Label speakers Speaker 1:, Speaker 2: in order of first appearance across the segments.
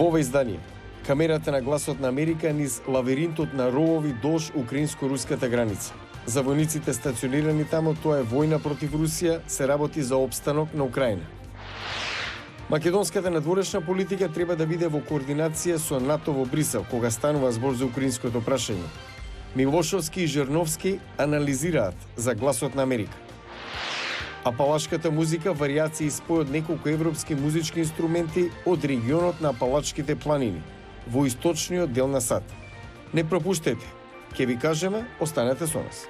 Speaker 1: Во ова издание, камерата на гласот на Америка низ лавиринтот на ровови долж украинско-руската граница. За војниците стационирани тамо, тоа е војна против Русија, се работи за опстанок на Украина. Македонската надворешна политика треба да биде во координација со НАТО во Брисел, кога станува збор за украинското прашање. Милошовски и Жерновски анализираат за гласот на Америка. Апалачката музика, варијации и спој од неколку европски музички инструменти од регионот на Апалачките планини, во источниот дел на САД. Не пропуштете, ќе ви кажеме, останете со нас.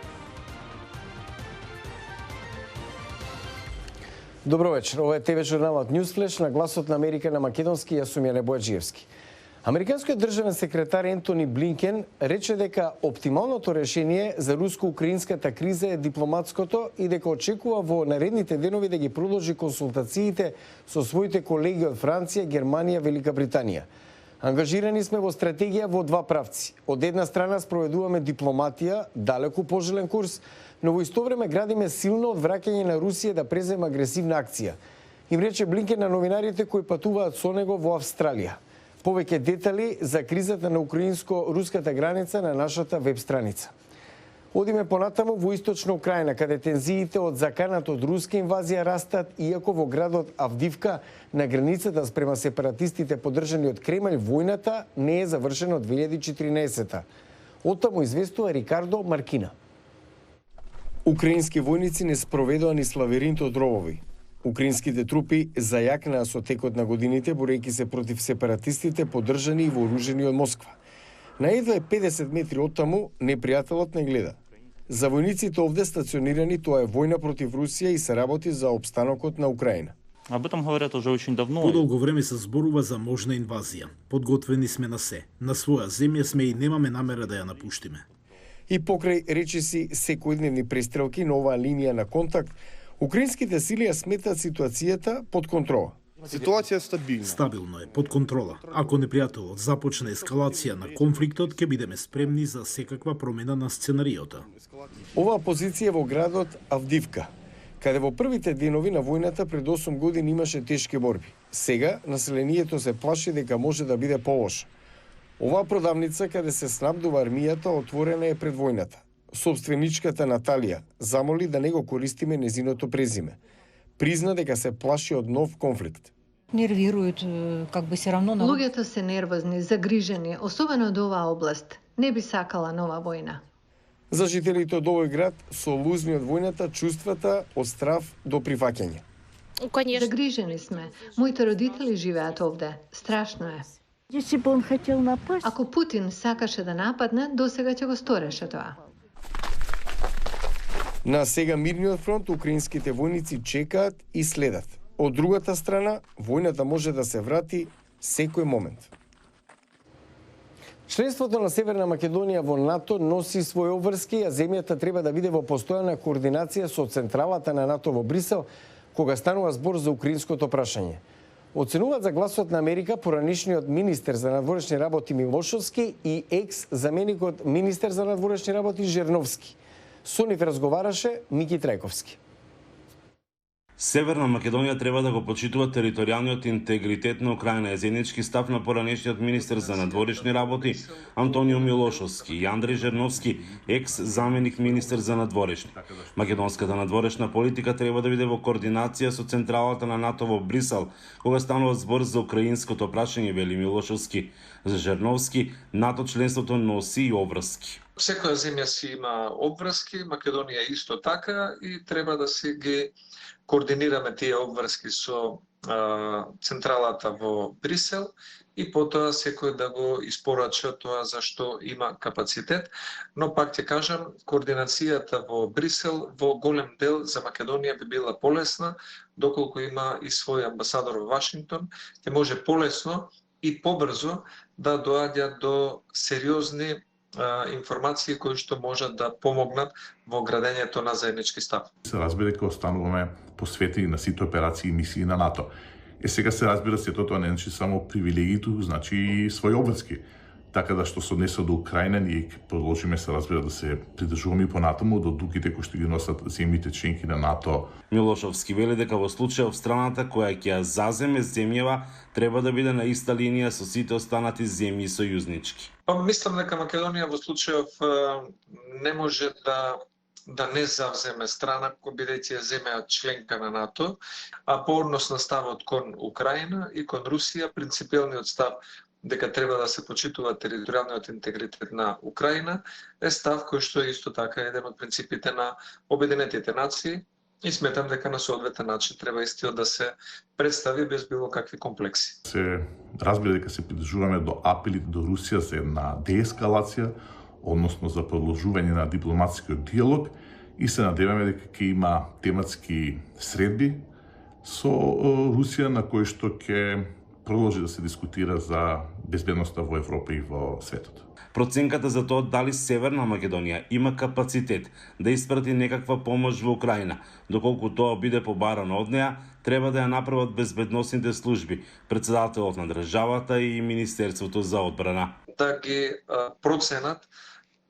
Speaker 1: Добро вечер, ова е ТВ журналот Newsflash на гласот на Америка на македонски, јас сум Јане Бојаджиевски. Американскиот државен секретар Ентони Блинкен рече дека оптималното решение за руско-украинската криза е дипломатското и дека очекува во наредните денови да ги продолжи консултациите со своите колеги од Франција, Германија, Велика Британија. Ангажирани сме во стратегија во два правци. Од една страна спроведуваме дипломатија, далеку пожелен курс, но во исто време градиме силно одвраќање на Русија да презема агресивна акција. Им рече Блинкен на новинарите кои патуваат со него во Австралија. Повеќе детали за кризата на украинско-руската граница на нашата веб страница. Одиме понатаму во источна Украина, каде тензиите од заканата од руска инвазија растат, иако во градот Авдивка на границата спрема сепаратистите поддржани од Кремљ војната не е завршена од 2014. Оттаму известува Рикардо Маркина. Украински војници не спроведоа ни лавиринт од ровови. Украинските трупи зајакнаа со текот на годините, борејќи се против сепаратистите поддржани и вооружени од Москва. На едва 50 метри оттаму непријателот не гледа. За војниците овде стационирани тоа е војна против Русија и се работи за опстанокот на Украина.
Speaker 2: Об этом говорят уже очень давно.
Speaker 3: Подолго време се зборува за можна инвазија. Подготвени сме на се. На своја земја сме и немаме намера да ја напуштиме.
Speaker 1: И покрај речиси секојдневни пристрелки на оваа линија на контакт, украинските сили ја сметаат ситуацијата под контрола.
Speaker 4: Ситуација е стабилна.
Speaker 3: Стабилно е, под контрола. Ако непријателот започне ескалација на конфликтот, ќе бидеме спремни за секаква промена на сценариото.
Speaker 1: Оваа позиција во градот Авдивка, каде во првите денови на војната пред 8 години имаше тешки борби. Сега населението се плаши дека може да биде полоша. Оваа продавница каде се снабдува армијата отворена е пред војната. Собственичката Наталија замоли да не го користиме незиното презиме. Призна дека се плаши од нов конфликт.
Speaker 5: Нервируют, се равно на...
Speaker 6: Луѓето се нервозни, загрижени, особено од оваа област. Не би сакала нова војна.
Speaker 1: За жителите од овој град, со лузни од војната, чувствата од страв до прифаќање.
Speaker 6: Загрижени сме. Моите родители живеат овде. Страшно е. Ако Путин сакаше да нападне, досега ќе го стореше тоа.
Speaker 1: На сега мирниот фронт, украинските војници чекаат и следат. Од другата страна, војната може да се врати секој момент. Членството на Северна Македонија во НАТО носи своји обврски, а земјата треба да биде во постојана координација со централата на НАТО во Брисел, кога станува збор за украинското прашање. Оценуваат за гласот на Америка поранишниот министер за надворешни работи Милошовски и екс-заменикот министер за надворешни работи Жерновски. Со нив разговараше Мики Трајковски.
Speaker 7: Северна Македонија треба да го почитува територијалниот интегритет на Украина, е заеднички став на поранешниот министер за надворешни работи Антонио Милошовски и Андреј Жерновски, екс-заменик министер за надворешни. Македонската надворешна политика треба да биде во координација со централата на НАТО во Брисел, кога станува збор за украинското прашање, вели Милошовски. За Жерновски, НАТО членството носи и обврски.
Speaker 8: Секоја земја си има обврски, Македонија исто така и треба да се ги координираме тие обврски со централата во Брисел и потоа секој да го испорача тоа за што има капацитет, но пак ќе кажам, координацијата во Брисел во голем дел за Македонија би била полесна, доколку има и свој амбасадор во Вашингтон, ќе може полесно и побрзо да доаѓа до сериозни информации кои што можат да помогнат во градењето на заеднички став.
Speaker 9: Се разбира дека остануваме посветени на сите операции и мисии на НАТО. Сега се разбира сето тоа не значи само привилегиито, значи и своји обврски. така да што се однесува до Украина, ние ќе продолжиме се разбира да се придржуваме и понатаму до дуките кои што ги носат земјите членки на НАТО.
Speaker 7: Милошовски вели дека во случајов страната која ќе ја заземе земјава треба да биде на иста линија со сите останати земји сојузнички.
Speaker 8: Мислам дека Македонија во случајов не може да не завземе страна, бидејќи е земја членка на НАТО, а по однос на ставот кон Украина и кон Русија, принципиелниот став дека треба да се почитува територијалниот интегритет на Украина е став кој што е исто така еден од принципите на Обединетите нации и сметам дека на соодветен начин треба истиот да се представи без било какви комплекси.
Speaker 9: Се разбира дека се придржуваме до апелите до Русија за една деескалација, односно за продолжување на дипломатскиот диалог и се надеваме дека ќе има тематски средби со Русија на кои што ќе продолжи да се дискутира за безбедноста во Европа и во светот.
Speaker 7: Проценката за тоа дали Северна Македонија има капацитет да испрати некаква помош во Украина, доколку тоа биде побарано од неа, треба да ја направат безбедносните служби, председателот на државата и Министерството за одбрана.
Speaker 8: Да ги проценат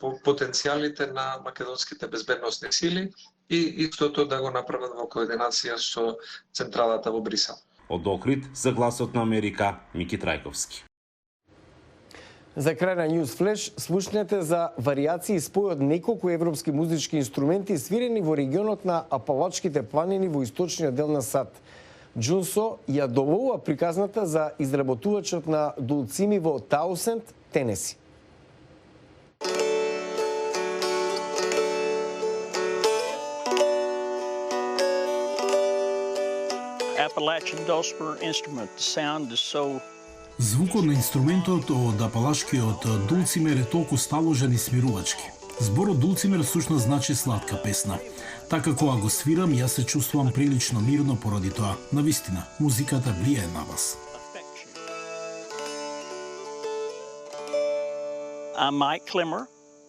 Speaker 8: потенцијалите на македонските безбедносни сили и истото да го направат во координација со централата во Брисел.
Speaker 7: Од Охрид, за Гласот на Америка, Мики Трајковски.
Speaker 1: За крај на News Flash слушнете за варијации и спој од неколку европски музички инструменти свирени во регионот на Апалачките планини во источниот дел на САД. Джунсо ја доволува приказната за изработувачот на дулцими во Таусенд, Тенеси.
Speaker 4: Appalachian dulcimer instrument. The sound is so...
Speaker 3: Звукот на инструментот од апалашкиот дулцимер е толку сталожен и смирувачки. Зборот дулцимер всушност значи сладка песна. Така кога го свирам, јас се чувствувам прилично мирно поради тоа. Навистина, музиката влијае на вас.
Speaker 4: I'm Mike Klemmer.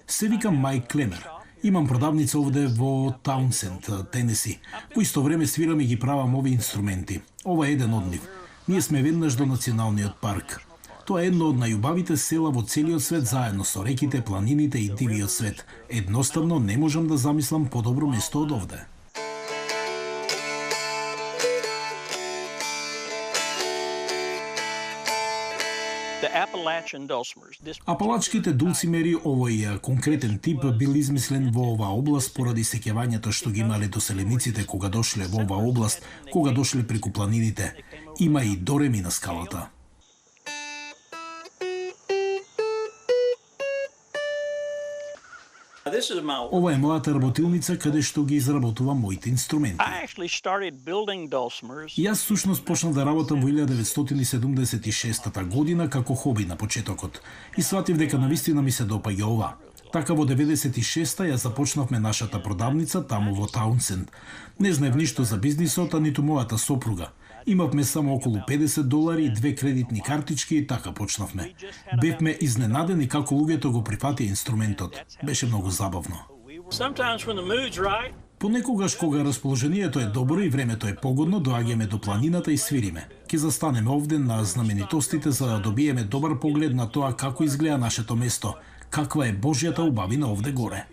Speaker 3: Се викам Майк Клемер. Имам продавница овде во Таунсенд, Тенеси. Во исто време свирам и ги правам овие инструменти. Ова е еден од нив. Ние сме веднаш до Националниот парк. Тоа е едно од најубавите села во целиот свет заедно со реките, планините и дивиот свет. Едноставно не можам да замислам подобро место од овде. Апалачките дулцимери, овој конкретен тип, бил измислен во оваа област поради сеќавањето што ги имале доселениците кога дошле во оваа област, кога дошле преку планините. Има и дореми на скалата. Ова е мојата работилница каде што ги изработувам моите инструменти. Јас всушност почнав да работам во 1976 година како хоби на почетокот и сватив дека навистина ми се допаѓа ова. Така во 96-та ја започнавме нашата продавница таму во Таунсенд. Не знаев ништо за бизнисот, а ниту мојата сопруга. Имавме само околу $50 и 2 кредитни картички и така почнавме. Бевме изненадени како луѓето го прифатија инструментот. Беше многу забавно. Понекогаш кога расположението е добро и времето е погодно, доаѓаме до планината и свириме. Ќе застанеме овде на знаменитостите за да добиеме добар поглед на тоа како изгледа нашето место, каква е Божјата убавина овде горе.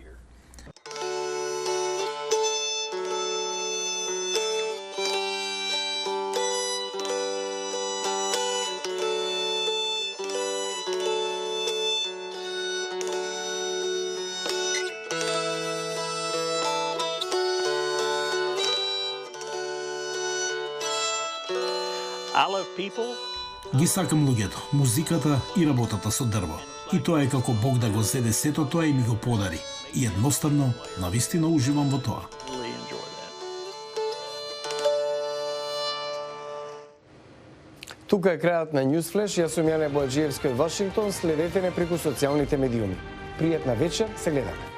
Speaker 3: Ги сакам луѓето, музиката и работата со дрво. И тоа е како Бог да го зеде сето тоа и ми го подари. И едноставно, навистина уживам во тоа.
Speaker 1: Тука е крајот на News Flash. Јас сум Јане Бојаджиевски од Вашингтон. Следете не преку социјалните медиуми. Пријатна вечер, се гледаме.